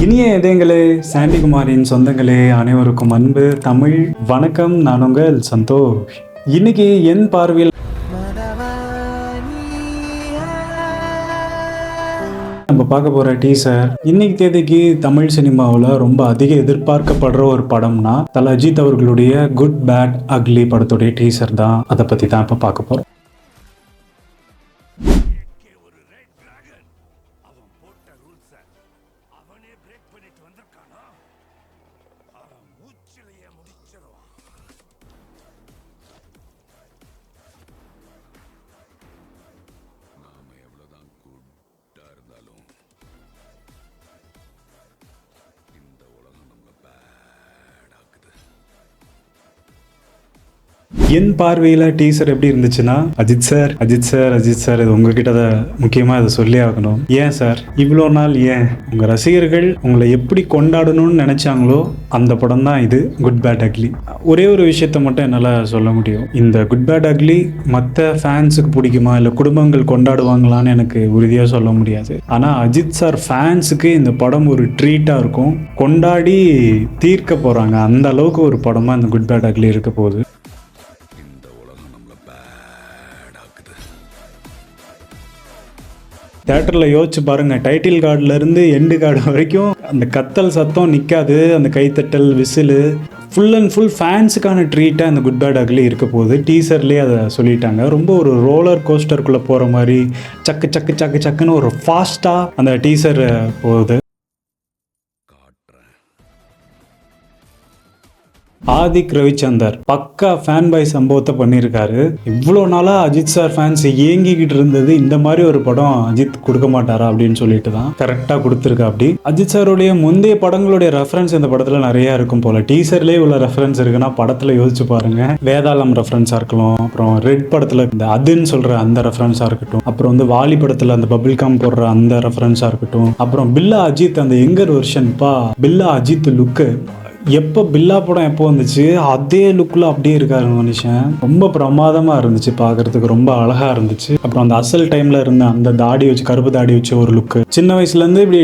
இனிய இதயங்களே, சாண்டிகுமாரின் சொந்தங்களே, அனைவருக்கும் அன்பு தமிழ் வணக்கம். நான் உங்கள் சந்தோஷ். இன்னைக்கு என் பார்வையில் நம்ம பார்க்க போற டீசர், இன்னைக்கு தேதிக்கு தமிழ் சினிமாவில் ரொம்ப அதிக எதிர்பார்க்கப்படுற ஒரு படம்னா தல அஜித் அவர்களுடைய குட் பேட் அக்லி படத்துடைய டீசர் தான். அதை பத்தி தான் இப்ப பார்க்க போறோம். என் பார்வையில் டீசர் எப்படி இருந்துச்சுன்னா, அஜித் சார் இது உங்ககிட்ட முக்கியமாக இதை சொல்லி ஆகணும். ஏன் சார் இவ்வளோ நாள் ஏன் உங்கள் ரசிகர்கள் உங்களை எப்படி கொண்டாடணும்னு நினச்சாங்களோ அந்த படம் தான் இது, குட் பேட் அக்லி. ஒரே ஒரு விஷயத்த மட்டும் என்னால் சொல்ல முடியும், இந்த குட் பேட் அக்லி மற்ற ஃபேன்ஸுக்கு பிடிக்குமா இல்லை குடும்பங்கள் கொண்டாடுவாங்களான்னு எனக்கு உறுதியாக சொல்ல முடியாது. ஆனால் அஜித் சார் ஃபேன்ஸுக்கு இந்த படம் ஒரு ட்ரீட்டாக இருக்கும், கொண்டாடி தீர்க்க போகிறாங்க. அந்த அளவுக்கு ஒரு படமாக இந்த குட் பேட் அக்லி இருக்க போகுது. தேட்டரில் யோசிச்சு பாருங்கள், டைட்டில் கார்டுலேருந்து எண்டு கார்டு வரைக்கும் அந்த கத்தல் சத்தம் நிற்காது, அந்த கைத்தட்டல் விசிலு ஃபுல் அண்ட் ஃபுல் ஃபேன்ஸுக்கான ட்ரீட்டாக அந்த குட் பேட் அக்லி இருக்க போகுது. டீசர்லேயே அதை சொல்லிட்டாங்க. ரொம்ப ஒரு ரோலர் கோஸ்டருக்குள்ளே போகிற மாதிரி சக்குன்னு ஒரு ஃபாஸ்ட்டாக அந்த டீசர் போகுது. ஆதிக் ரவிச்சந்தர் பக்கா ஃபேன் பாய் சம்பவத்தை பண்ணியிருக்காரு. இவ்வளோ நாளாக அஜித் சார் ஃபேன்ஸ் ஏங்கிக்கிட்டு இருந்தது, இந்த மாதிரி ஒரு படம் அஜித் கொடுக்க மாட்டாரா அப்படின்னு சொல்லிட்டு தான் கரெக்டாக கொடுத்துருக்கா. அப்படி அஜித் சாருடைய முந்தைய படங்களுடைய ரெஃபரன்ஸ் இந்த படத்தில் நிறையா இருக்கும் போல. டீசர்லேயே உள்ள ரெஃபரன்ஸ் இருக்குன்னா படத்தில் யோசிச்சு பாருங்க. வேதாளம் ரெஃபரன்ஸாக இருக்கலாம், அப்புறம் ரெட் படத்தில் இந்த அதுன்னு சொல்கிற அந்த ரெஃபரன்ஸாக இருக்கட்டும், அப்புறம் வந்து வாலி படத்தில் அந்த பபிள்காம் போடுற அந்த ரெஃபரன்ஸாக இருக்கட்டும், அப்புறம் பில்லா அஜித் அந்த எங்கர் வெர்ஷன்ப்பா பில்லா அஜித் லுக்கு எப்போ பில்லா படம் எப்போ வந்துச்சு அதே லுக்கில் அப்படியே இருக்காரு மனுஷன். ரொம்ப பிரமாதமாக இருந்துச்சு, பார்க்குறதுக்கு ரொம்ப அழகாக இருந்துச்சு. அப்புறம் அந்த அசல் டைமில் இருந்த அந்த தாடி வச்சு, கருப்பு தாடி வச்சு ஒரு லுக்கு, சின்ன வயசுலேருந்து இப்படி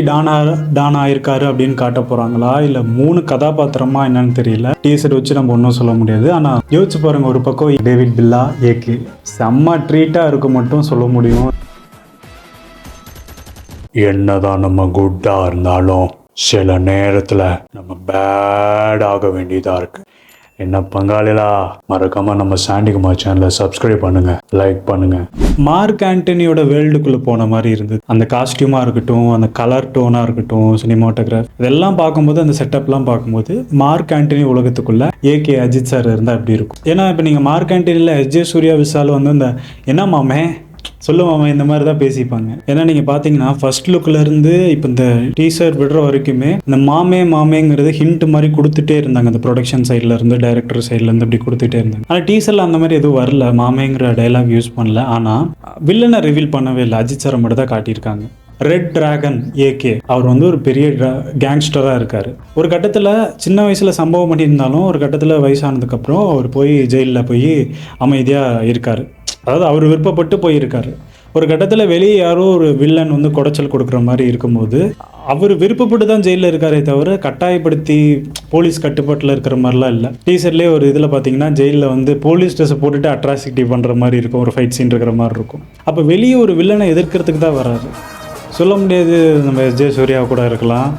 டான் ஆயிருக்காரு அப்படின்னு காட்ட போகிறாங்களா இல்லை 3 கதாபாத்திரமா என்னன்னு தெரியல. டீசர் வச்சு நம்ம ஒன்றும் சொல்ல முடியாது. ஆனால் யோசிச்சு பாருங்க, ஒரு பக்கம் டேவிட் பில்லா ஏகே செம்ம ட்ரீட்டாக இருக்க மட்டும் சொல்ல முடியும். என்னதான் நம்ம குட்டாக இருந்தாலும் சில நேரத்தில் நம்ம பேட் ஆக வேண்டியதாக இருக்குது. என்ன பங்காளிலா, மறக்காம நம்ம சாண்டிகுமார் சேனலை சப்ஸ்கிரைப் பண்ணுங்க, லைக் பண்ணுங்க. மார்க் ஆண்டனியோட வேர்ல்டுக்குள்ளே போன மாதிரி இருந்தது. அந்த காஸ்டியூமாக இருக்கட்டும், அந்த கலர் டோனாக இருக்கட்டும், சினிமாட்டோகிராஃப் இதெல்லாம் பார்க்கும்போது, அந்த செட்டப்லாம் பார்க்கும்போது மார்க் ஆண்டனி உலகத்துக்குள்ள ஏகே அஜித் சார் இருந்தால் எப்படி இருக்கும். ஏன்னா இப்போ நீங்கள் மார்க் ஆண்டனியில் எஸ்ஜே சூர்யா விசால் வந்து இந்த என்ன மாமே சொல்லுவாங்க இந்த மாதிரி தான் பேசிப்பாங்க. ஏன்னா நீங்கள் பார்த்தீங்கன்னா ஃபர்ஸ்ட் லுக்லேருந்து இப்போ இந்த டீசர் விடுற வரைக்குமே இந்த மாமேங்கிறது ஹிண்ட் மாதிரி கொடுத்துட்டே இருந்தாங்க. அந்த ப்ரொடக்ஷன் சைட்லேருந்து, டைரக்டர் சைட்லேருந்து அப்படி கொடுத்துட்டே இருந்தாங்க. ஆனால் டீசரில் அந்த மாதிரி எதுவும் வரல, மாமேங்கிற டைலாக் யூஸ் பண்ணல. ஆனால் வில்லனை ரிவீல் பண்ணவே இல்லை, அஜித் சாரை மட்டும் தான் காட்டியிருக்காங்க. ரெட் டிராகன் ஏகே அவர் வந்து ஒரு பெரிய கேங்ஸ்டராக இருக்கார். ஒரு கட்டத்தில் சின்ன வயசில் சம்பவம் பண்ணியிருந்தாலும் ஒரு கட்டத்தில் வயசானதுக்கப்புறம் அவர் போய் ஜெயிலில் போய் அமைதியாக இருக்கார். அதாவது அவர் விருப்பப்பட்டு போயிருக்காரு. ஒரு கட்டத்தில் வெளியே யாரோ ஒரு வில்லன் வந்து குடைச்சல் கொடுக்குற மாதிரி இருக்கும்போது அவர் விருப்பப்பட்டு தான் ஜெயிலில் இருக்காரே தவிர கட்டாயப்படுத்தி போலீஸ் கட்டுப்பாட்டில் இருக்கிற மாதிரிலாம் இல்லை. டீசர்லேயே ஒரு இதில் பார்த்தீங்கன்னா ஜெயிலில் வந்து போலீஸ் ட்ரெஸ்ஸை போட்டுட்டு அட்ராசிட்டி பண்ணுற மாதிரி இருக்கும், ஒரு ஃபைட் சீன் இருக்கிற மாதிரி இருக்கும். அப்போ வெளியே ஒரு வில்லனை எதிர்க்கிறதுக்கு தான் வராது. சொல்ல முடியாது, நம்ம எஸ்ஜே சூர்யா கூட இருக்கலாம்.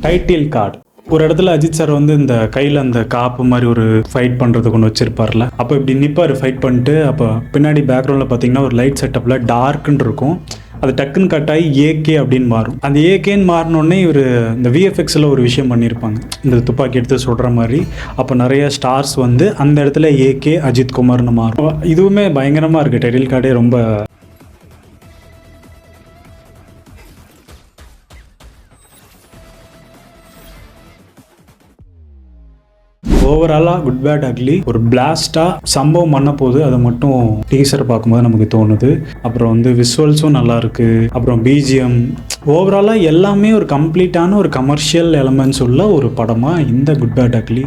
டைட்டில் கார்டு ஒரு இடத்துல அஜித் சார் வந்து இந்த கையில் அந்த காப்பு மாதிரி ஒரு ஃபைட் பண்ணுறதுக்கு ஒன்று வச்சிருப்பார்ல, அப்போ இப்படி நிற்பார் ஃபைட் பண்ணிட்டு. அப்போ பின்னாடி பேக்ரவுண்டில் பார்த்தீங்கன்னா ஒரு லைட் செட்டப்பில் டார்க்குன்னு இருக்கும். அது டக்குன்னு கட் ஆகி ஏகே அப்படின்னு மாறும். அந்த ஏகேன்னு மாறினோடனே இவர் இந்த விஎஃப்எக்ஸில் ஒரு விஷயம் பண்ணியிருப்பாங்க, இந்த துப்பாக்கி எடுத்து சொல்கிற மாதிரி. அப்போ நிறைய ஸ்டார்ஸ் வந்து அந்த இடத்துல ஏகே அஜித் குமார்னு மாறும். இதுவுமே பயங்கரமாக இருக்குது. டைட்டில் கார்டே ரொம்ப ஓவராலாக குட் பேட் அக்லி ஒரு பிளாஸ்டாக சம்பவம் பண்ண போது அதை மட்டும் டீசர் பார்க்கும்போது நமக்கு தோணுது. அப்புறம் வந்து விஷுவல்ஸும் நல்லா இருக்கு, அப்புறம் பிஜிஎம் ஓவராலாக எல்லாமே ஒரு கம்ப்ளீட்டான ஒரு கமர்ஷியல் எலமெண்ட்ஸ் உள்ள ஒரு படமாக இந்த குட் பேட் அக்லி